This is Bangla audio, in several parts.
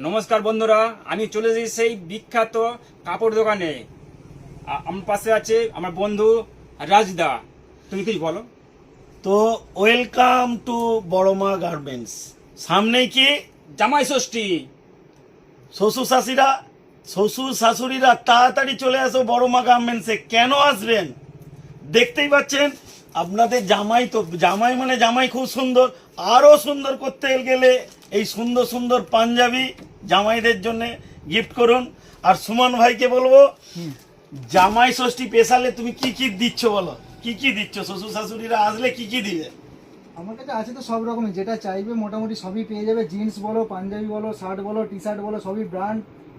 নমস্কার বন্ধুরা, আমি চলে এসেছি সেই বিখ্যাত কাপড় দোকানে। আমার পাশে আছে আমার বন্ধু রাজদা। তুমি কিছু বলো। তো ওয়েলকাম টু বড়মা গার্মেন্টস। সামনেই কি জামাই ষষ্ঠী। শ্বশুর শাশুড়িরা তাড়াতাড়ি চলে আসো বড়মা গার্মেন্টসে। কেন আসবেন দেখতেই পাচ্ছেন, আপনাদের জামাই মানে জামাই খুব সুন্দর। আরো সুন্দর করতে গেলে এই সুন্দর সুন্দর পাঞ্জাবি জামাইদের জন্য গিফট করুন। আর সুমন ভাইকে বলবো, জামাই ষষ্ঠী স্পেশালে তুমি কি কি দিচ্ছ বলো, কি কি দিচ্ছ? শ্বশুর শাশুড়িরা আসলে কি কি দিবে? আমার কাছে আছে তো সব রকমই, যেটা চাইবে মোটামুটি সবই পেয়ে যাবে। জিন্স বলো, পাঞ্জাবি বলো, শার্ট বলো, টি শার্ট বলো, সবই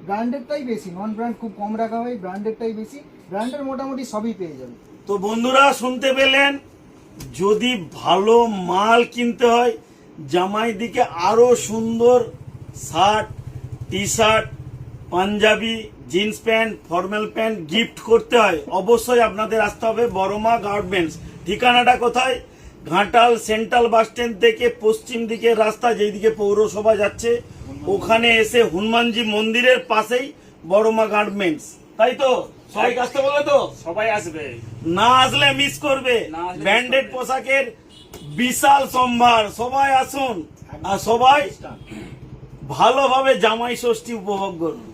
ব্র্যান্ডেডটাই বেশি। নন ব্র্যান্ড খুব কম রাখা হয়, ব্র্যান্ডেডটাই বেশি। ব্র্যান্ডের মোটামুটি সবই পেয়ে যাবে। তো বন্ধুরা শুনতে পেলেন, যদি ভালো মাল কিনতে হয়, জামাই দিকে আরো সুন্দর shirt, T shirt, panjabi, jeans pant, formal pant gift করতে হয়, অবশ্যই আপনাদের আসতে হবে বড়মা গার্মেন্টস। ঠিকানাটা কোথায়? ঘাটাল সেন্ট্রাল বাস স্ট্যান্ড থেকে পশ্চিম দিকের রাস্তা, যেদিকে পৌরসভা যাচ্ছে, ওখানে এসে হনুমানজি মন্দিরের পাশেই বড়মা গার্মেন্টস। তাই তো? সবাই আসতে বলে তো? সবাই আসবে, না আসলে মিস করবে। না আসলে miss ব্র্যান্ডেড করবে। পোশাকের বিশাল সম্ভার। সবাই আসুন আর সবাই ভালোভাবে জামাই ষষ্ঠী উপভোগ করুন।